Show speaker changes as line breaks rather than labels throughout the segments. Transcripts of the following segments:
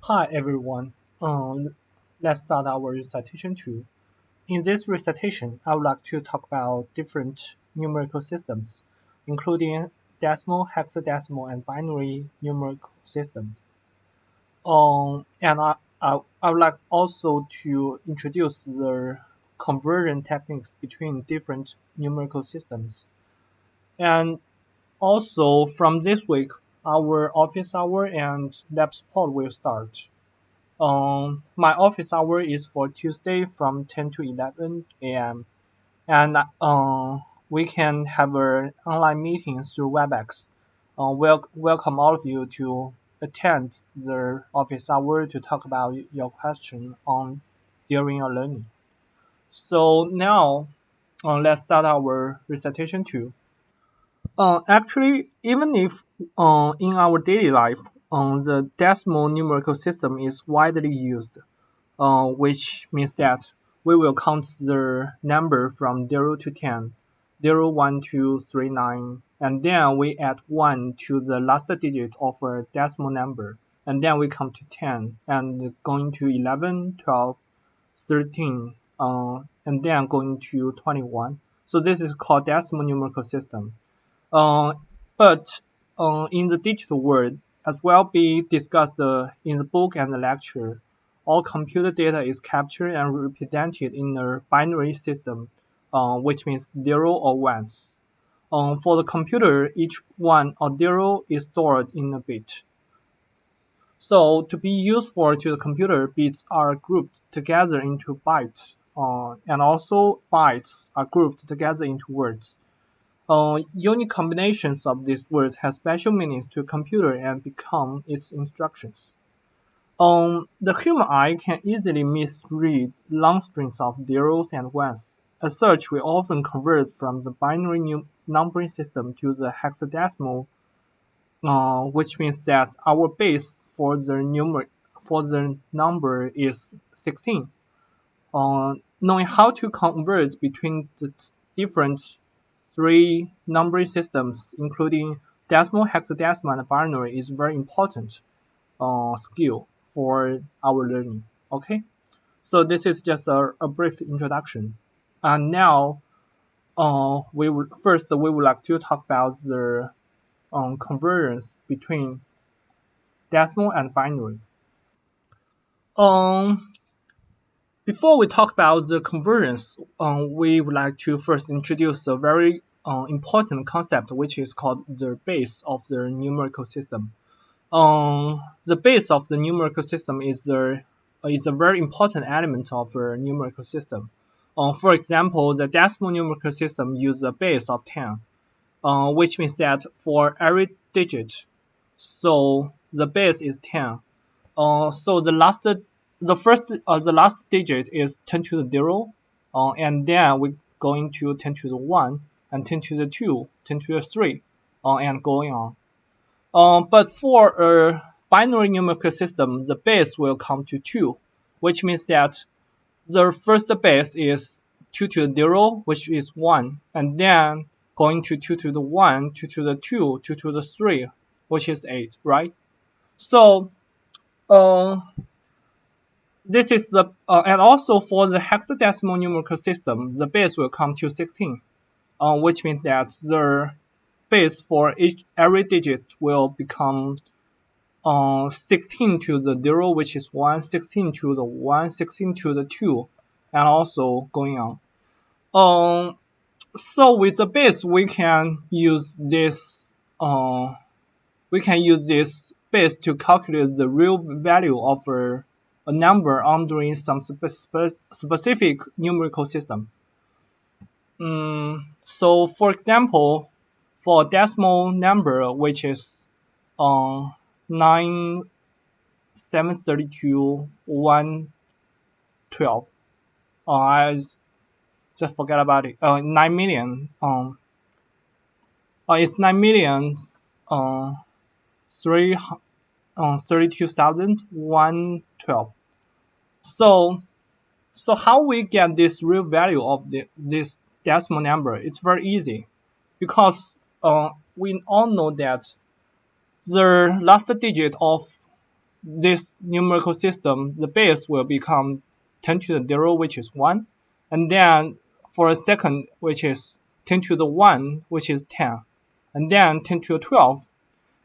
Hi everyone. Let's start our recitation 2. In this recitation, I would like to talk about different numerical systems, including decimal, hexadecimal, and binary numerical systems. And I would like also to introduce the conversion techniques between different numerical systems. And also, from this week, our office hour and lab support will start. My office hour is for Tuesday from 10 to 11 a.m. and we can have an online meeting through WebEx. Welcome all of you to attend the office hour to talk about your question on during your learning. So now, let's start our recitation 2. Actually, even if in our daily life, the decimal numerical system is widely used, which means that we will count the number from 0 to 10, 0, 1, 2, 3, 9, and then we add 1 to the last digit of a decimal number, and then we come to 10, and going to 11, 12, 13, and then going to 21. So this is called decimal numerical system. Uh, but in the digital world, as well be discussed in the book and the lecture, all computer data is captured and represented in a binary system, which means 0 or 1s. For the computer, each 1 or 0 is stored in a bit. So to be useful to the computer, bits are grouped together into bytes, and also bytes are grouped together into words. Unique combinations of these words have special meanings to a computer and become its instructions. The human eye can easily misread long strings of zeros and ones. As such, we often convert from the binary numbering system to the hexadecimal, which means that our base for the number is 16. Knowing how to convert between the different three numbering systems, including decimal, hexadecimal, and binary, is very important skill for our learning. Okay, so this is just a brief introduction. And now, we would like to talk about the conversions between decimal and binary. Um, Before we talk about the conversions, we would like to first introduce a very important concept, which is called the base of the numerical system. The base of the numerical system is a very important element of a numerical system. For example, the decimal numerical system uses a base of 10, which means that for every digit, so the base is 10. So the last digit is 10 to the 0, and then we're going to 10 to the 1, and 10 to the 2, 10 to the 3, and going on. But for a binary numerical system, the base will come to 2, which means that the first base is 2 to the 0, which is 1, and then going to 2 to the 1, 2 to the 2, 2 to the 3, which is 8, right? So, uh, this is and also for the hexadecimal numerical system, the base will come to 16, which means that the base for every digit will become 16 to the 0, which is 1, 16 to the 1, 16 to the 2, and also going on. So with the base, we can use this base to calculate the real value of a number under some specific numerical system. So for example, for a decimal number, which is 9, 732, 112, I just forget about it. 9 million. It's 9 million. 32,112. So how we get this real value of this decimal number? It's very easy, because we all know that the last digit of this numerical system, the base will become 10 to the 0, which is 1. And then for a second, which is 10 to the 1, which is 10. And then 10 to the 12.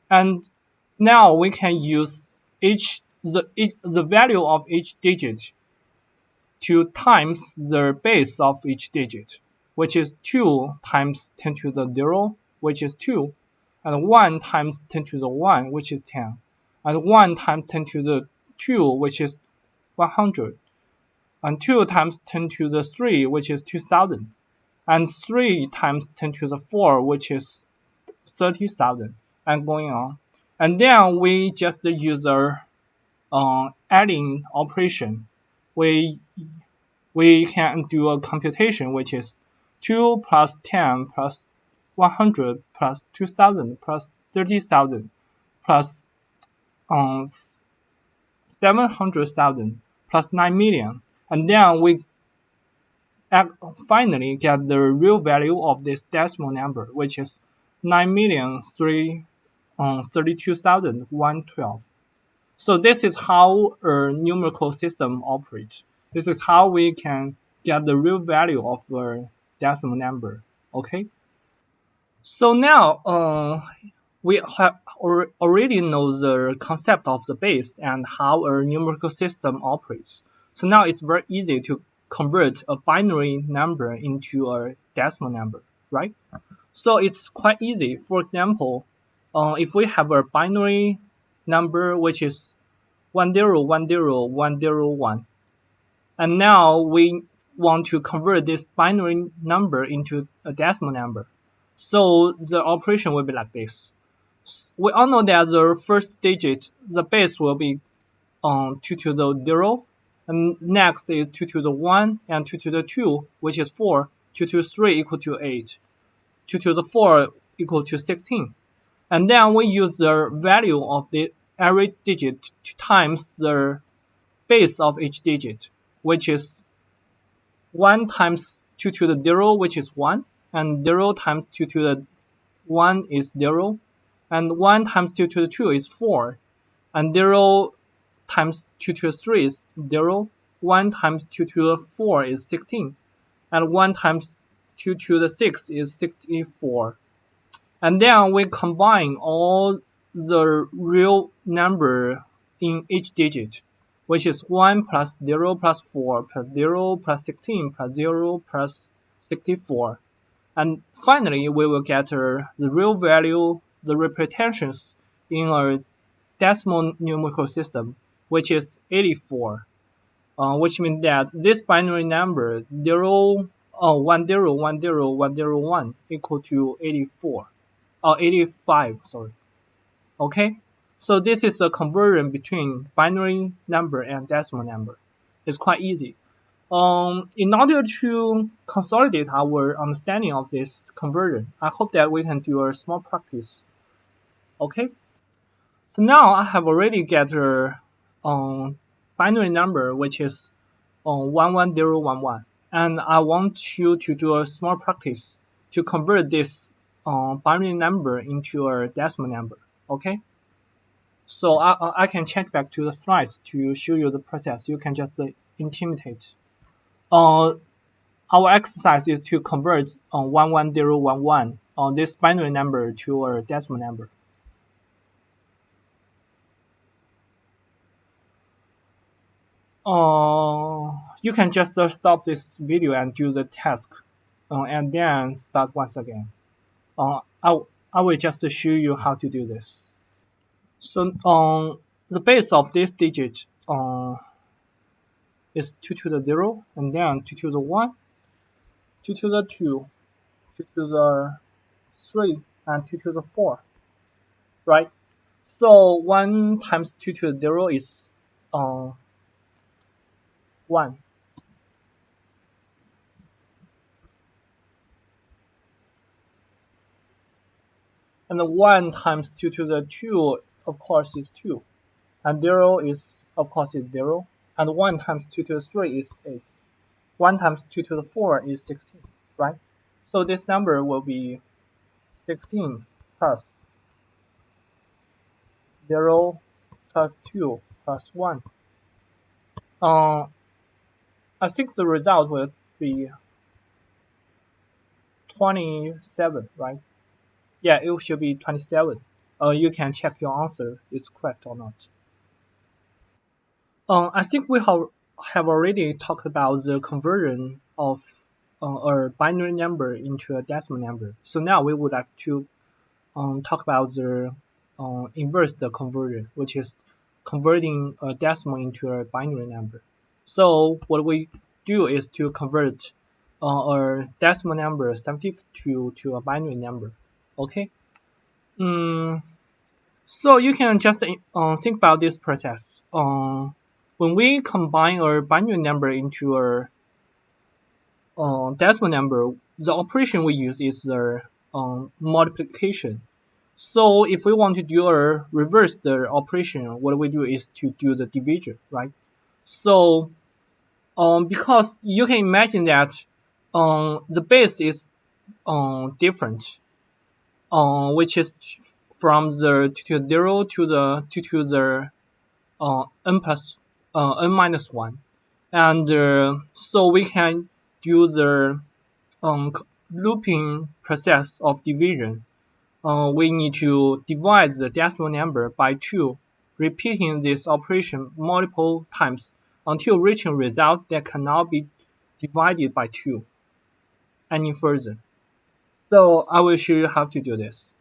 And now we can use the value of each digit to times the base of each digit, which is 2 times 10 to the 0, which is 2, and 1 times 10 to the 1, which is 10, and 1 times 10 to the 2, which is 100, and 2 times 10 to the 3, which is 2000, and 3 times 10 to the 4, which is 30,000, and going on. And then we just use our adding operation. We can do a computation, which is 2 plus 10 plus 100 plus 2000 plus 30,000 plus 700,000 plus 9 million. And then we finally get the real value of this decimal number, which is 9,332,112. So this is how a numerical system operates. This is how we can get the real value of a decimal number. Okay. So now we have already know the concept of the base and how a numerical system operates. So now it's very easy to convert a binary number into a decimal number, right? So it's quite easy. For example, if we have a binary number which is 10101001, and now we want to convert this binary number into a decimal number. So the operation will be like this. We all know that the first digit, the base will be 2 to the 0, and next is 2 to the 1 and 2 to the 2, which is 4, 2 to the 3 equal to 8, 2 to the 4 equal to 16. And then we use the value of the every digit times the base of each digit, which is 1 times 2 to the 0, which is 1, and 0 times 2 to the 1 is 0, and 1 times 2 to the 2 is 4, and 0 times 2 to the 3 is 0, 1 times 2 to the 4 is 16, and 1 times 2 to the 6 is 64. And then we combine all the real number in each digit, which is 1 plus 0 plus 4 plus 0 plus 16 plus 0 plus 64. And finally, we will get the real value, the representations in a decimal numerical system, which is 84, which means that this binary number 1010101 equal to 84. 85, sorry. Okay, so this is a conversion between binary number and decimal number. It's quite easy. In order to consolidate our understanding of this conversion, I hope that we can do a small practice. Okay, so now I have already get a binary number which is 11011, and I want you to do a small practice to convert this binary number into a decimal number. Okay, so I can check back to the slides to show you the process. You can just imitate. Our exercise is to convert 11011 on this binary number to a decimal number. You can just stop this video and do the task, and then start once again. I will just show you how to do this. So the base of this digit is 2 to the 0, and then 2 to the 1, 2 to the 2, 2 to the 3, and 2 to the 4, right? So 1 times 2 to the 0 is 1. And 1 times 2 to the 2, of course, is 2. And 0 is, of course, is 0. And 1 times 2 to the 3 is 8. 1 times 2 to the 4 is 16, right? So this number will be 16 plus 0 plus 2 plus 1. Uh, I think the result will be 27, right? Yeah, it should be 27. You can check your answer is correct or not. I think we have already talked about the conversion of a binary number into a decimal number. So now we would like to talk about the inverse the conversion, which is converting a decimal into a binary number. So what we do is to convert a decimal number 72 to a binary number. Okay. Mm, so you can just think about this process. When we combine a binary number into a decimal number, the operation we use is the multiplication. So if we want to do a reverse the operation, what we do is to do the division, right? So because you can imagine that the base is different, which is from the 2 to 0 to the 2 to the n plus n minus 1. And so we can do the looping process of division. We need to divide the decimal number by 2, repeating this operation multiple times until reaching a result that cannot be divided by 2 any further. So I will show you how to do this.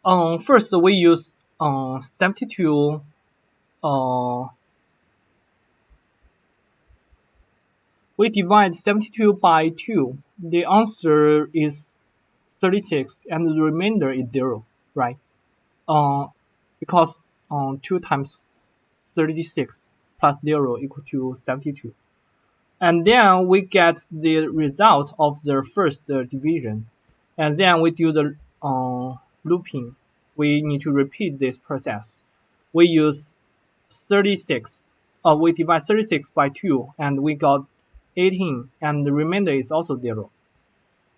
First, we use 72. We divide 72 by 2. The answer is 36, and the remainder is 0, right? Uh, because 2 times 36 plus 0 equal to 72. And then we get the result of the first division. And then we do the looping. We need to repeat this process. We use 36. We divide 36 by 2, and we got 18, and the remainder is also 0.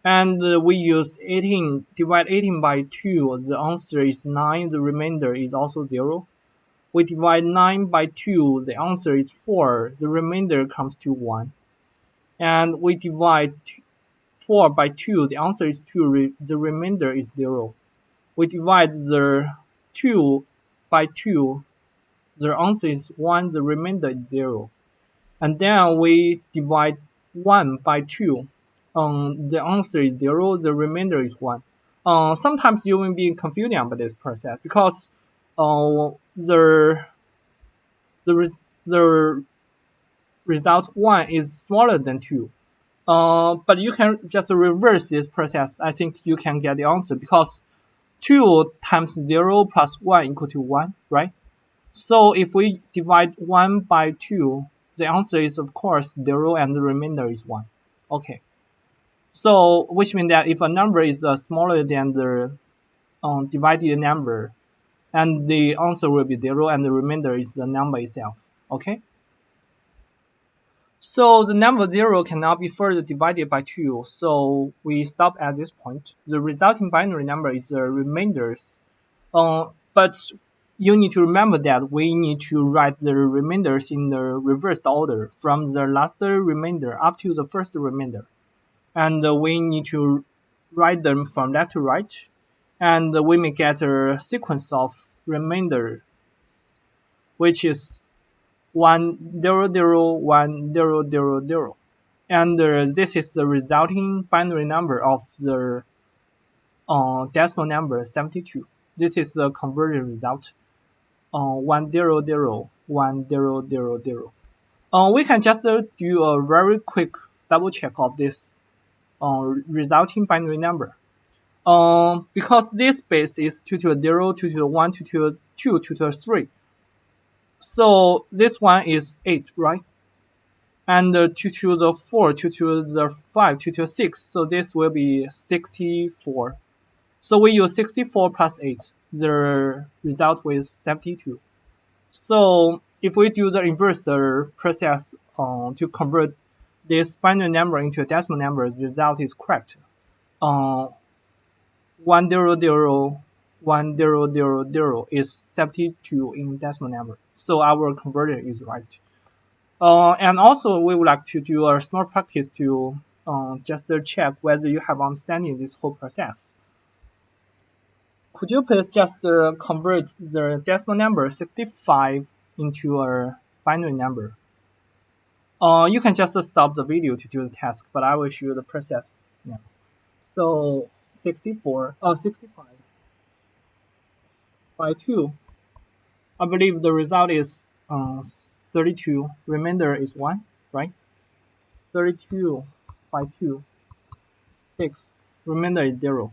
And we use 18, divide 18 by 2, the answer is 9, the remainder is also 0. We divide 9 by 2, the answer is 4, the remainder comes to 1. And we divide 4 by 2, the answer is 2, the remainder is 0. We divide the 2 by 2, the answer is 1, the remainder is 0. And then we divide 1 by 2, the answer is 0, the remainder is 1. Sometimes you will be confused about this process because the the result 1 is smaller than 2. But you can just reverse this process. I think you can get the answer because 2 times 0 plus 1 equal to 1, right? So if we divide 1 by 2, the answer is of course 0 and the remainder is 1. Okay. So which means that if a number is smaller than the divided number, and the answer will be 0 and the remainder is the number itself. Okay. So the number 0 cannot be further divided by 2, so we stop at this point. The resulting binary number is the remainders. But you need to remember that we need to write the remainders in the reversed order from the last remainder up to the first remainder. And we need to write them from left to right. And we may get a sequence of remainder, which is 1 0 0 1 0 0 0, and this is the resulting binary number of the decimal number 72. This is the conversion result 1 0 0 1 0 0 0. We can just do a very quick double check of this resulting binary number. Because this base is 2 to the 0, 2 to the 1, 2 to the 2, 2 to the 3. So this one is 8, right? And 2 to the 4, 2 to the 5, 2 to the 6. So this will be 64. So we use 64 plus 8. The result was 72. So if we do the inverse the process to convert this binary number into a decimal number, the result is correct. 1 0 0 1000 is 72 in decimal number. So our conversion is right. And also we would like to do a small practice to just check whether you have understanding this whole process. Could you please just convert the decimal number 65 into a binary number? You can just stop the video to do the task, but I will show you the process now. So 65 by 2. I believe the result is 32. Remainder is 1, right? 32 by 2, 6. Remainder is 0.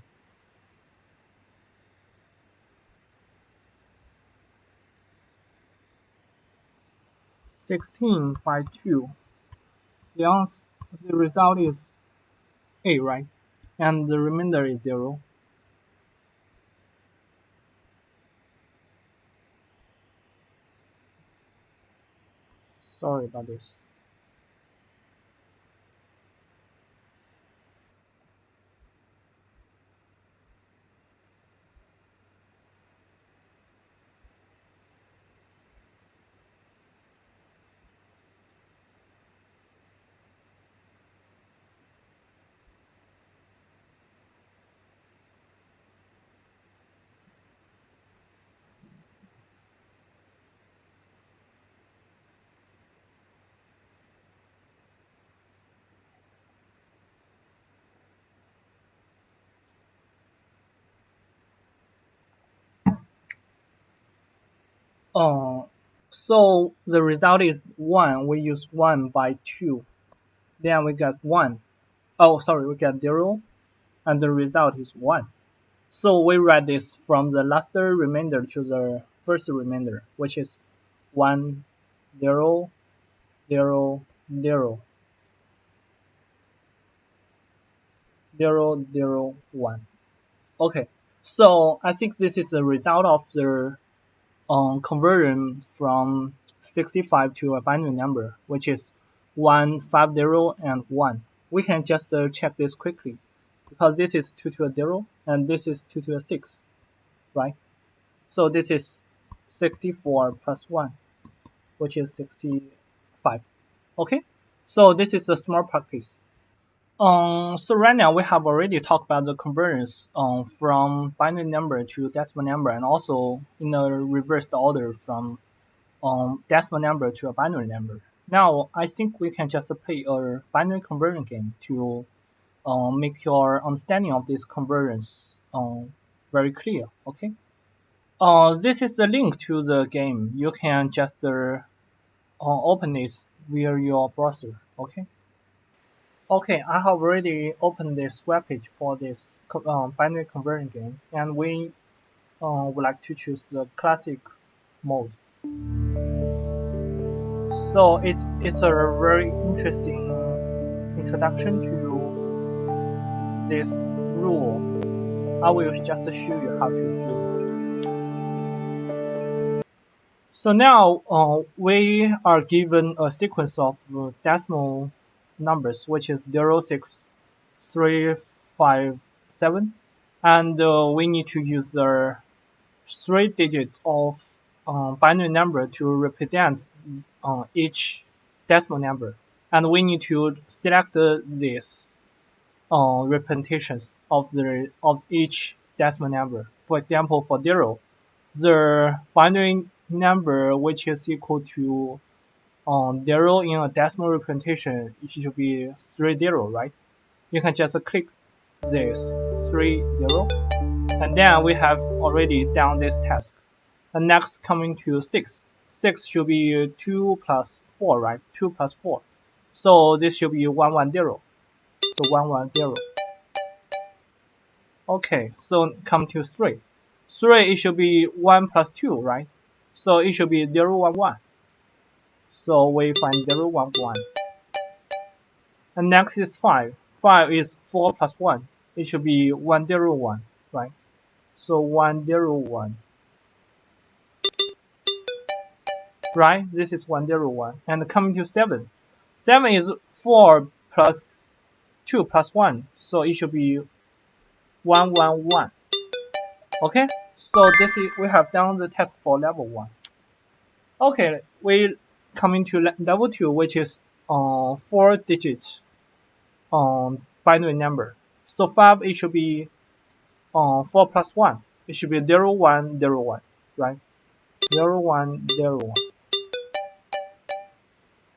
16 by 2. The result is 8, right? And the remainder is 0. Sorry about this. Uh, so the result is 1. We use 1 by 2. Then we get 1. Oh, sorry, we get 0. And the result is 1. So we write this from the last remainder to the first remainder, which is 1, 0, 0, 0, 0, 0, 1. Okay, so I think this is the result of the conversion from 65 to a binary number, which is 150 and 1. We can just check this quickly because this is 2 to a 0 and this is 2 to a 6, right? So this is 64 plus 1, which is 65. Okay, so this is a small practice. So right now we have already talked about the conversions from binary number to decimal number, and also in a reversed order from decimal number to a binary number. Now I think we can just play a binary conversion game to make your understanding of these conversions very clear. Okay. This is the link to the game. You can just open it via your browser. Okay. Okay, I have already opened this webpage for this binary conversion game, and we would like to choose the classic mode. So it's a very interesting introduction to this rule. I will just show you how to do this. So now we are given a sequence of decimal numbers, which is 0, 6, 3, 5, 7, and we need to use the 3 digits of binary number to represent each decimal number, and we need to select these representations of each decimal number. For example, for 0, the binary number which is equal to 0 in a decimal representation, it should be 30, right? You can just click this 30, and then we have already done this task. And next, coming to 6. 6 should be 2 plus 4, right? 2 plus 4. So this should be 110. So 110. Okay, so come to 3. 3, it should be 1 plus 2, right? So it should be 011. So we find 011. And next is 5. 5 is 4 plus 1. It should be 101, right? So 101. Right? This is 101. And coming to 7. 7 is 4 plus 2 plus 1. So it should be 111. Okay? So we have done the task for level 1. Okay, we coming to level 2, which is 4-digit binary number. So 5, it should be 4 plus 1. It should be 0, 1, 0, 1, right? 0, 1, 0, 1.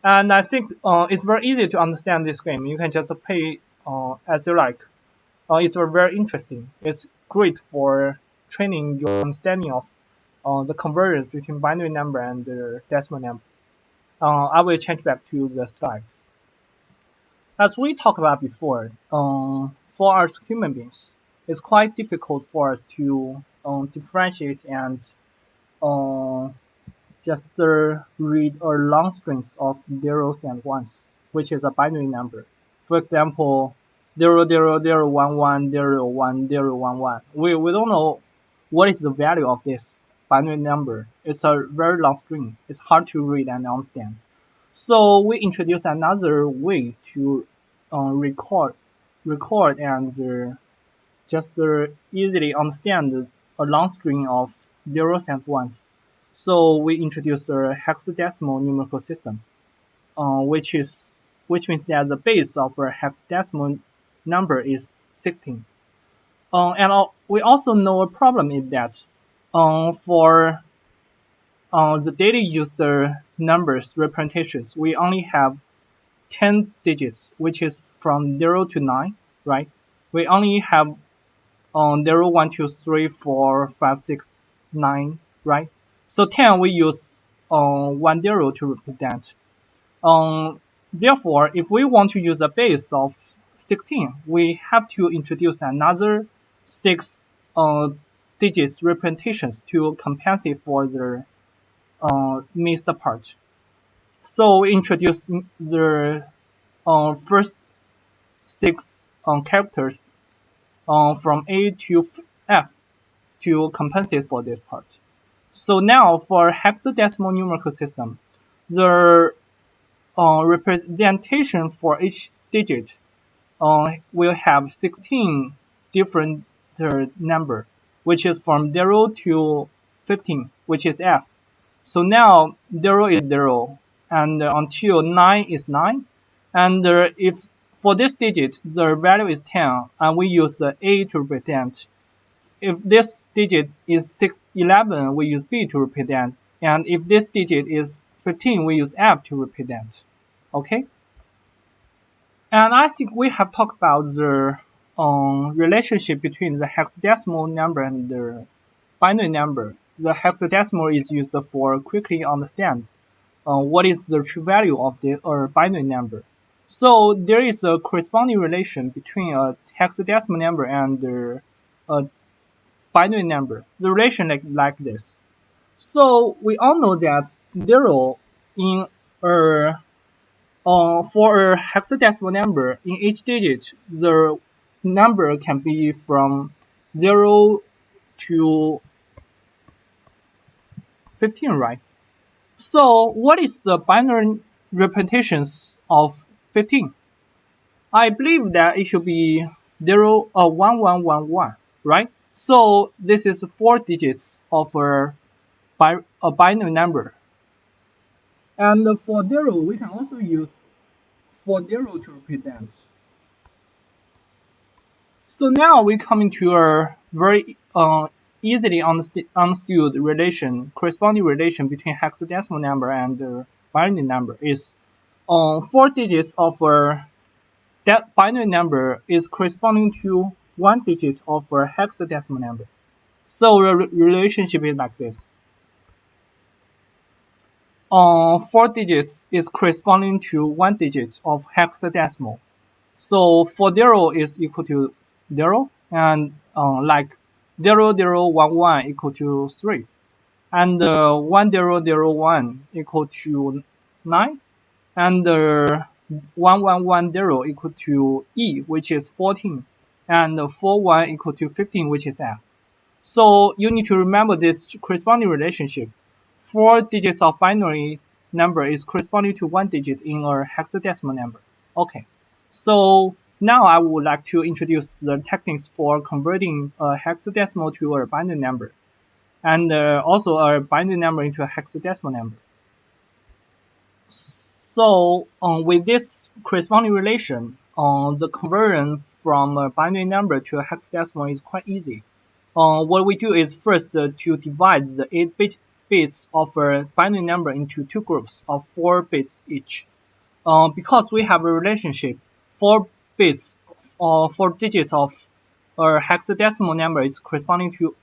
And I think it's very easy to understand this game. You can just play as you like. It's very interesting. It's great for training your understanding of the conversion between binary number and the decimal number. I will change back to the slides. As we talked about before, for us human beings, it's quite difficult for us to differentiate and uh, just read a long strings of zeros and ones, which is a binary number. For example, 00011011011. We don't know what is the value of this binary number. It's a very long string. It's hard to read and understand. So we introduce another way to record and just easily understand a long string of zeros and ones. So we introduced the hexadecimal numerical system, which means that the base of a hexadecimal number is 16. We also know a problem is that for the daily user numbers representations, we only have 10 digits, which is from 0 to 9, right? We only have 0, 1, 2, 3, 4, 5, 6, 9, right? So 10 we use 1 0 to represent. Therefore, if we want to use a base of 16, we have to introduce another 6 digits representations to compensate for the missed part. So we introduce the first 6 characters from A to F to compensate for this part. So now for hexadecimal numerical system, the representation for each digit will have 16 different number, which is from 0 to 15, which is F. So now 0 is 0, and until 9 is 9. And if for this digit, the value is 10, and we use A to represent. If this digit is 11, we use B to represent. And if this digit is 15, we use F to represent. Okay? And I think we have talked about the relationship between the hexadecimal number and the binary number. The hexadecimal is used for quickly understand what is the true value of the binary number. So there is a corresponding relation between a hexadecimal number and a binary number. The relation like this. So we all know that 0 in a for a hexadecimal number, in each digit, the number can be from 0 to 15, right? So what is the binary representations of 15? I believe that it should be 1111, right? So this is 4 digits of a binary number. And for 0, we can also use 40 to represent. So now we come into a very easily understood corresponding relation between hexadecimal number and binary number is 4 digits of that binary number is corresponding to 1 digit of a hexadecimal number. So the relationship is like this. 4 digits is corresponding to 1 digit of hexadecimal. So 40 is equal to 0, and like 0011 equal to 3, and 1001 equal to 9, and 1110 equal to E, which is 14, and 41 equal to 15, which is F. So you need to remember this corresponding relationship. 4 digits of binary number is corresponding to 1 digit in a hexadecimal number. Okay, so now I would like to introduce the techniques for converting a hexadecimal to a binary number. and also a binary number into a hexadecimal number. So with this corresponding relation, the conversion from a binary number to a hexadecimal is quite easy. What we do is first to divide the 8 bits of a binary number into two groups of 4 bits each. Because we have a relationship, 4 bits or 4 digits of a hexadecimal number is corresponding to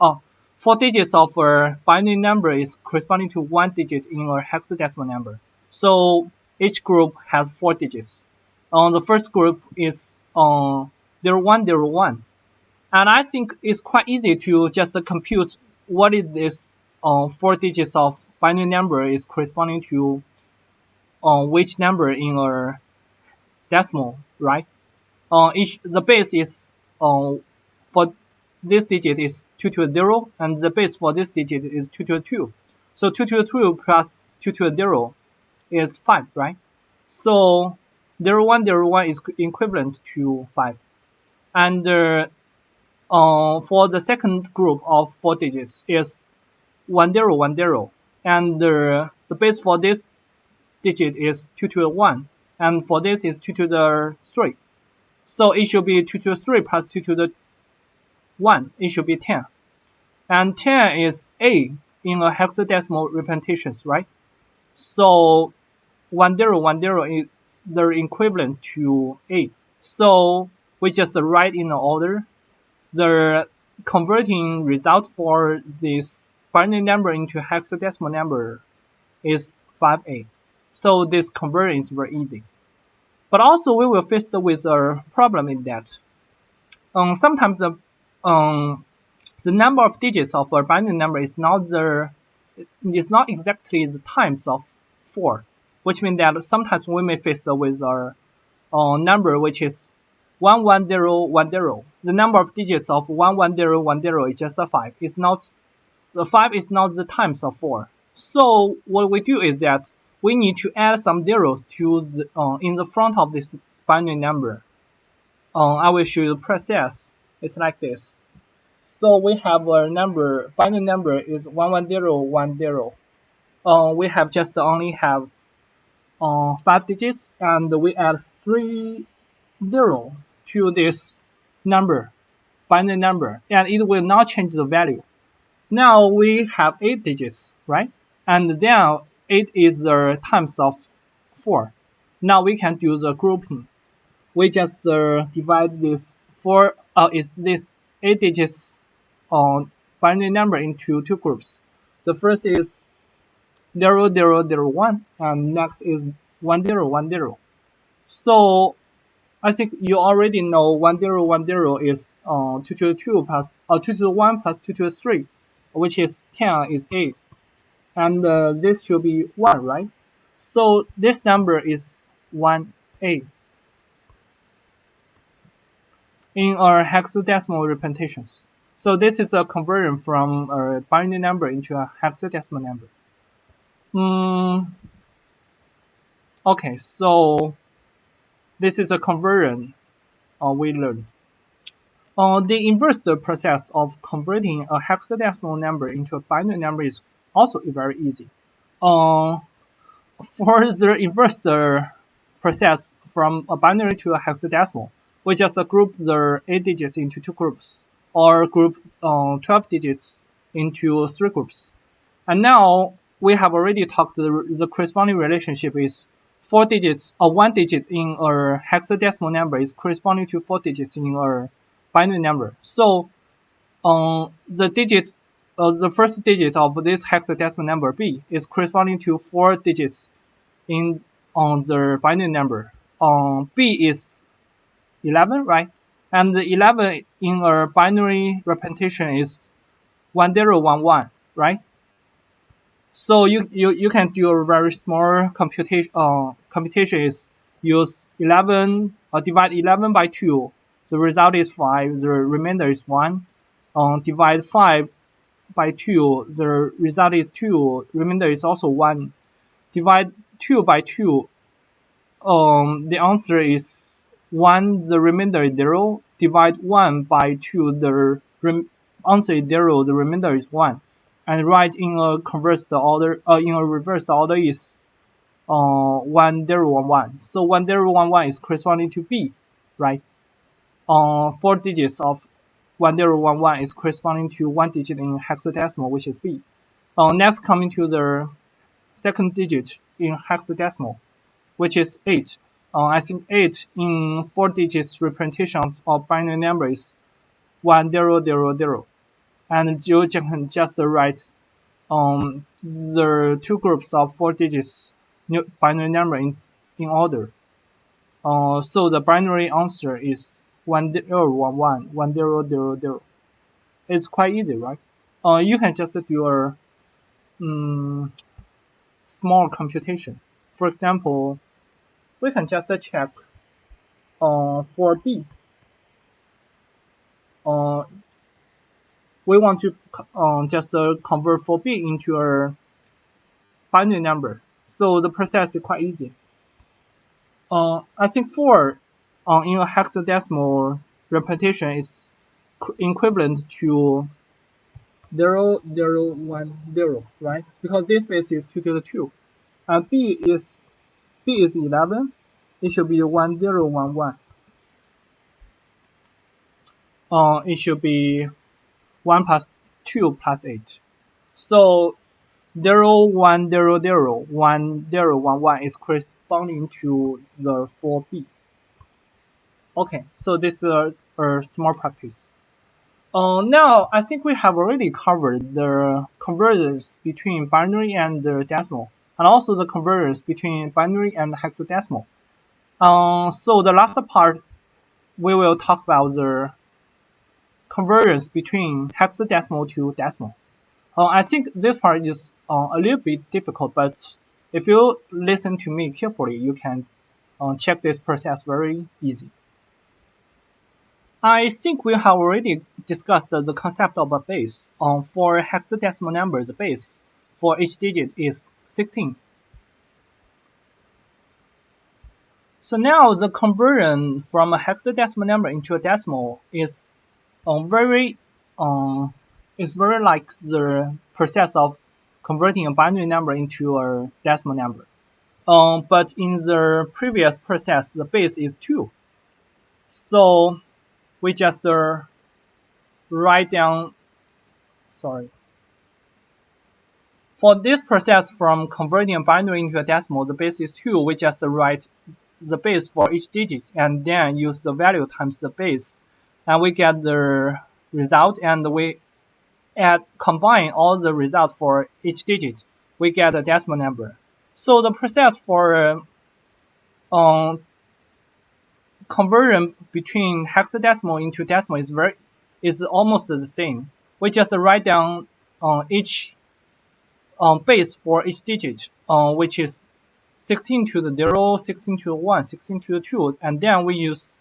4 digits of a binary number is corresponding to 1 digit in a hexadecimal number. So each group has 4 digits. The first group is 0101. And I think it's quite easy to just compute what is this 4 digits of binary number is corresponding to which number in a decimal, right? The base is for this digit is 220, and the base for this digit is 222. So 222 plus 220 is 5, right? So 0101 is equivalent to 5. And for the second group of 4 digits is 1010, and the base for this digit is 221, and for this is 223. So it should be 223 plus 221. It should be 10. And 10 is A in a hexadecimal representations, right? So 1010 is the equivalent to A. So we just write in the order. The converting result for this binary number into hexadecimal number is 5A. So this conversion is very easy. But also we will face with a problem in that sometimes the number of digits of a binary number is not exactly the times of 4, which means that sometimes we may face with a number which is 11010. The number of digits of 11010 is just a 5. The 5 is not the times of 4. So what we do is that we need to add some zeros to in the front of this binary number. I will show you the process. It's like this. So we have a binary number is 11010. We have just only have 5 digits, and we add 3 0 to this binary number, and it will not change the value. Now we have 8 digits, right? And then 8 is the times of 4. Now we can do the grouping. We just divide this 8 digits binary number into two groups. The first is 0001, and next is 1010. So I think you already know 1010 is 222 plus 221 plus 223, which is 10 is 8. And this should be 1, right? So this number is 1A in our hexadecimal representations. So this is a conversion from a binary number into a hexadecimal number. Okay, so this is a conversion we learned. The inverse process of converting a hexadecimal number into a binary number is also very easy. For the inverse process from a binary to a hexadecimal, we just group the 8 digits into two groups, or group 12 digits into 3 groups. And now we have already talked the corresponding relationship is 4 digits, or 1 digit in a hexadecimal number is corresponding to 4 digits in a binary number. So the first digit of this hexadecimal number B is corresponding to 4 digits in the binary number. B is 11, right? And the 11 in a binary representation is 1011, right? So you can do a very small computation is use 11 divide 11 by 2. The result is 5. The remainder is 1. Divide 5 by 2. The result is 2. Remainder is also 1. Divide 2 by 2. The answer is 1. The remainder is 0. Divide 1 by 2. The answer is 0. The remainder is 1. and write in a reversed order is 1011. So 1011 is corresponding to B, right? 4 digits of 1011 is corresponding to 1 digit in hexadecimal, which is B. Next, coming to the second digit in hexadecimal, which is 8. I think 8 in 4 digits representation of binary number is 1000, and you can just write the two groups of 4 digits binary number in order. So the binary answer is 1011, 1000. It's quite easy, right? You can just do a small computation. For example, we can just check for B. We want to just convert 4B into a binary number. So the process is quite easy. I think 4 in a hexadecimal representation is equivalent to 0010, right? Because this base is 2 to the 2. And B is 11. It should be 1011. It should be 1 plus 2 plus 8. So 01001011 is corresponding to the 4B. Okay, so this is a small practice. Now, I think we have already covered the converters between binary and decimal, and also the converters between binary and hexadecimal. So the last part, we will talk about the converters between hexadecimal to decimal. I think this part is a little bit difficult, but if you listen to me carefully, you can check this process very easy. I think we have already discussed the concept of a base. For hexadecimal number, the base for each digit is 16. So now the conversion from a hexadecimal number into a decimal is very like the process of converting a binary number into a decimal number. But in the previous process, the base is 2. So we just write down, for this process from converting a binary into a decimal, the base is 2. We just write the base for each digit and then use the value times the base, and we get the result, and we combine all the results for each digit, we get a decimal number. So the process for conversion between hexadecimal into decimal is almost the same. We just write down each base for each digit, which is 16 to the 0, 16 to the 1, 16 to the 2, and then we use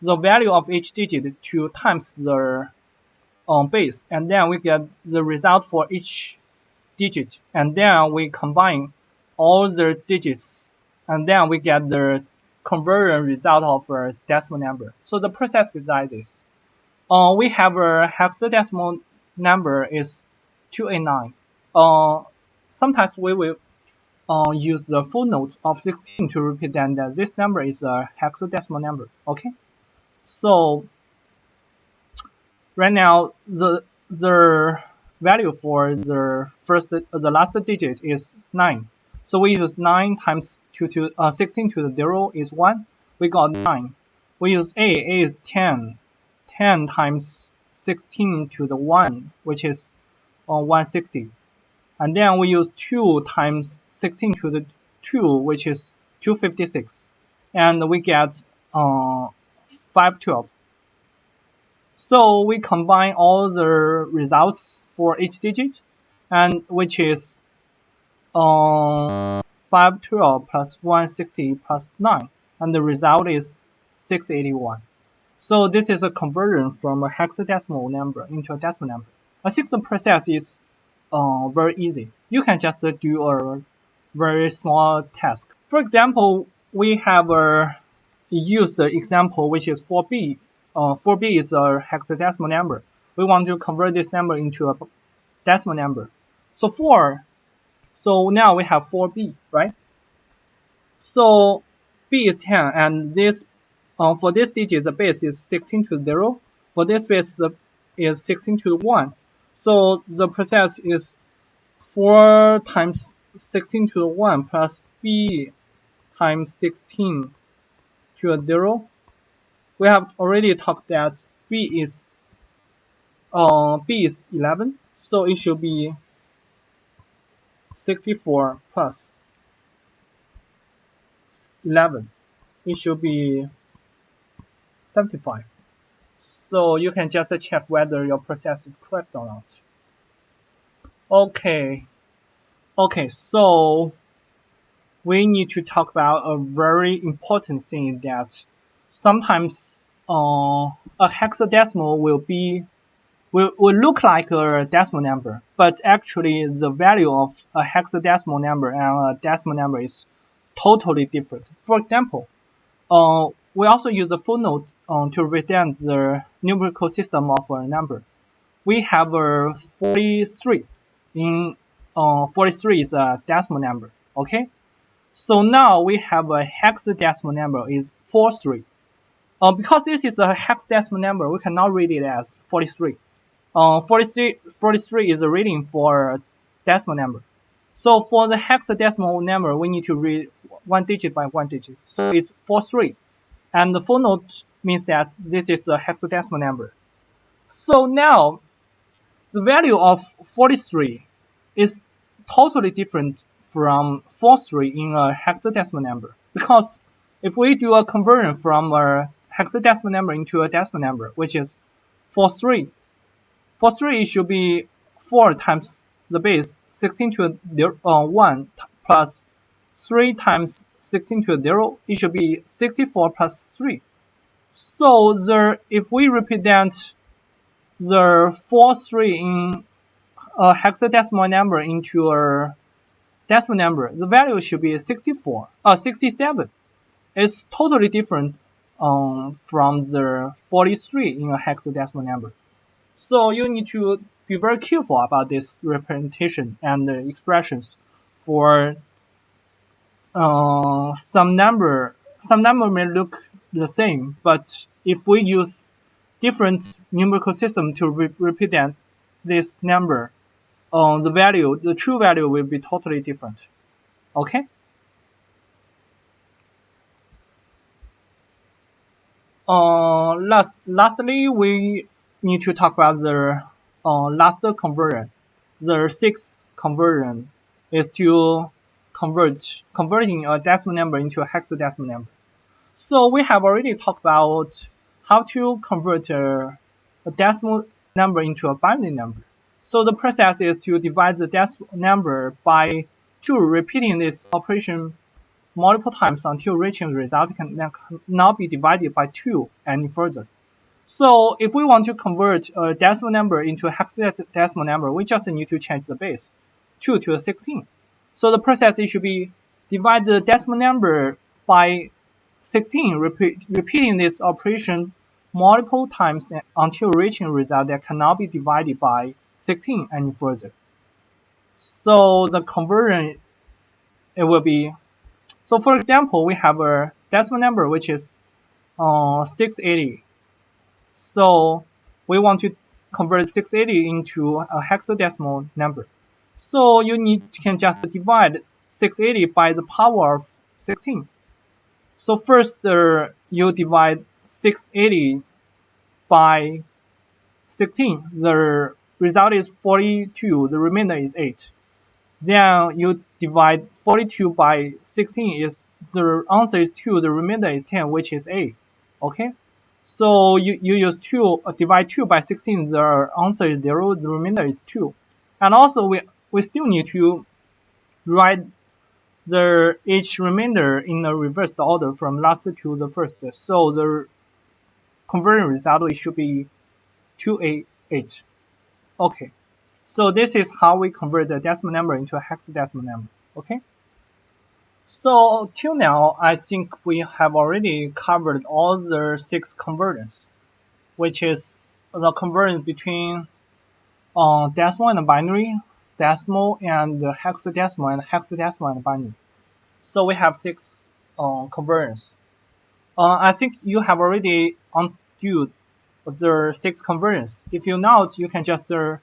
the value of each digit to times the base, and then we get the result for each digit, and then we combine all the digits, and then we get the conversion result of a decimal number. So the process is like this. We have a hexadecimal number is 289. Sometimes we will use the full note of 16 to represent that this number is a hexadecimal number. Okay, so right now the value for the last digit is 9. So we use 9 times 16 to the 0 is 1. We got 9. We use A is 10. 10 times 16 to the 1, which is 160. And then we use 2 times 16 to the 2, which is 256. And we get 512. So we combine all the results for each digit, and which is 512 plus 160 plus 9, and the result is 681. So this is a conversion from a hexadecimal number into a decimal number. I think the process is very easy. You can just do a very small task. For example, we have used the example which is 4B. 4B is a hexadecimal number. We want to convert this number into a decimal number. So 4. So now we have 4b, right? So b is 10, and this for this digit the base is 16 to 0. For this base is 16 to 1. So the process is 4 times 16 to the 1 plus b times 16 to a 0. We have already talked that b is 11, so it should be 64 plus 11. It should be 75. So you can just check whether your process is correct or not. Okay. So we need to talk about a very important thing that sometimes a hexadecimal will look like a decimal number, but actually the value of a hexadecimal number and a decimal number is totally different. For example, we also use a footnote to represent the numerical system of a number. We have a 43. In 43 is a decimal number. Okay. So now we have a hexadecimal number is 43. Because this is a hexadecimal number, we cannot read it as 43. 43 is a reading for a decimal number. So for the hexadecimal number, we need to read one digit by one digit. So it's 43. And the footnote means that this is a hexadecimal number. So now the value of 43 is totally different from 43 in a hexadecimal number. Because if we do a conversion from a hexadecimal number into a decimal number, which is 43, it should be 4 times the base 16 to 1 plus 3 times 16 to 0. It should be 64 plus 3. So if we represent the 43 in a hexadecimal number into a decimal number, the value should be 67. It's totally different from the 43 in a hexadecimal number. So you need to be very careful about this representation and the expressions for some number may look the same, but if we use different numerical system to represent this number, the true value will be totally different. Okay. Lastly, we need to talk about the last conversion. The sixth conversion is to converting a decimal number into a hexadecimal number. So we have already talked about how to convert a decimal number into a binary number. So the process is to divide the decimal number by 2, repeating this operation multiple times until reaching the result cannot be divided by 2 any further. So if we want to convert a decimal number into a hexadecimal number, we just need to change the base 2 to 16. So the process should be divide the decimal number by 16, repeating this operation multiple times until reaching a result that cannot be divided by 16 any further. So the conversion, it will be, so for example, we have a decimal number which is 680. So we want to convert 680 into a hexadecimal number. So you can just divide 680 by the power of 16. So first you divide 680 by 16. The result is 42. The remainder is 8. Then you divide 42 by 16. The answer is 2. The remainder is 10, which is 8. Okay. So you use 2, divide 2 by 16, the answer is 0, the remainder is 2. And also we still need to write each remainder in a reversed order from last to the first. So the conversion result should be 288. Okay. So this is how we convert the decimal number into a hexadecimal number. Okay. So till now, I think we have already covered all the 6 conversions, which is the conversion between decimal and binary, decimal and hexadecimal and hexadecimal and binary. So we have 6 conversions. I think you have already understood the 6 conversions. If you not, you can just go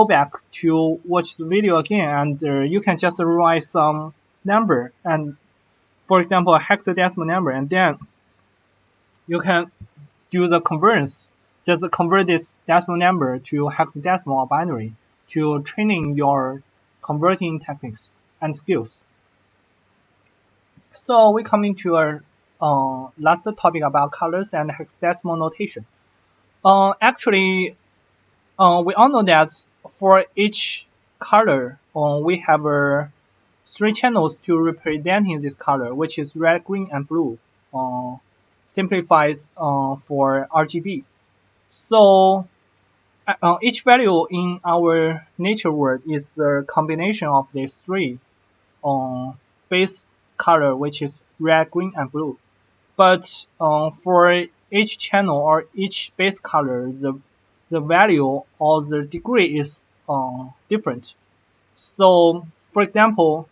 back to watch the video again, and you can just write some number, and for example a hexadecimal number, and then you can do the conversions. Just convert this decimal number to hexadecimal or binary to training your converting techniques and skills. So we come into our last topic about colors and hexadecimal notation. Actually, we all know that for each color, we have 3 channels to representing this color, which is red, green, and blue. Simplifies for RGB. So each value in our nature world is a combination of these 3 base color, which is red, green, and blue. But for each channel or each base color, the value or the degree is different. So, for example,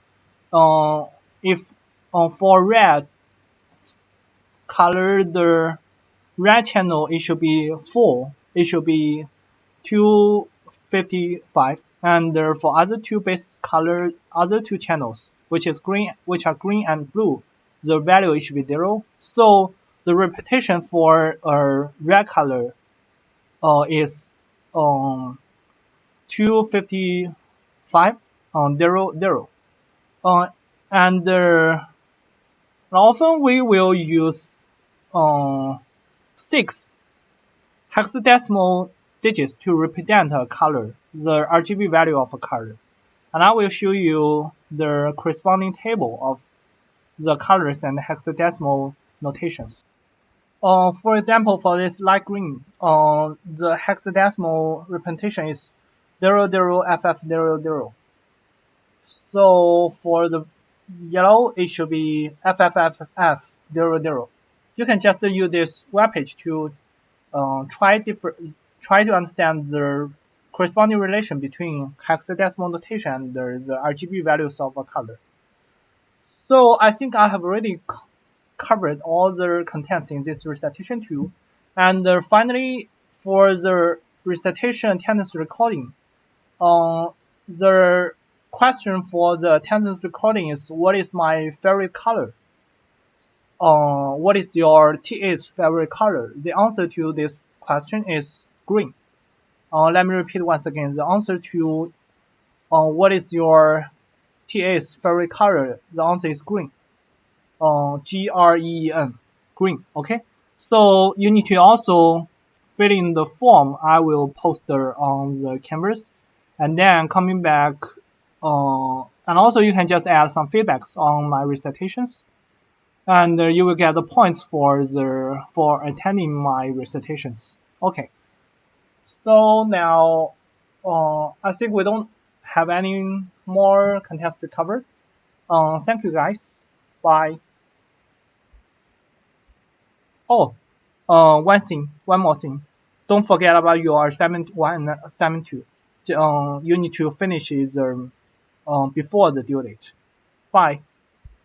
if for red color, the red channel, it should be full. It should be 255. And for other 2 base color, other 2 channels, which are green and blue, the value should be 0. So the repetition for red color is 255 0 0. And often we will use 6 hexadecimal digits to represent a color, the RGB value of a color. And I will show you the corresponding table of the colors and hexadecimal notations. For example, for this light green, the hexadecimal representation is 00FF00. So for the yellow, it should be FFFF00. You can just use this webpage to try to understand the corresponding relation between hexadecimal notation and the RGB values of a color. So I think I have already covered all the contents in this recitation 2. And finally, for the recitation attendance recording, the question for the attendance recording is, what is my favorite color? What is your TA's favorite color? The answer to this question is green. Let me repeat once again. The answer to what is your TA's favorite color? The answer is green. GREEN, green. Okay. So you need to also fill in the form I will post there on the canvas, and then coming back. And also you can just add some feedbacks on my recitations, and you will get the points for attending my recitations. Okay. So now I think we don't have any more contents to cover. Thank you guys. Bye. Oh, one more thing. Don't forget about your assignment 1 and assignment 2. You need to finish it before the due date. Bye.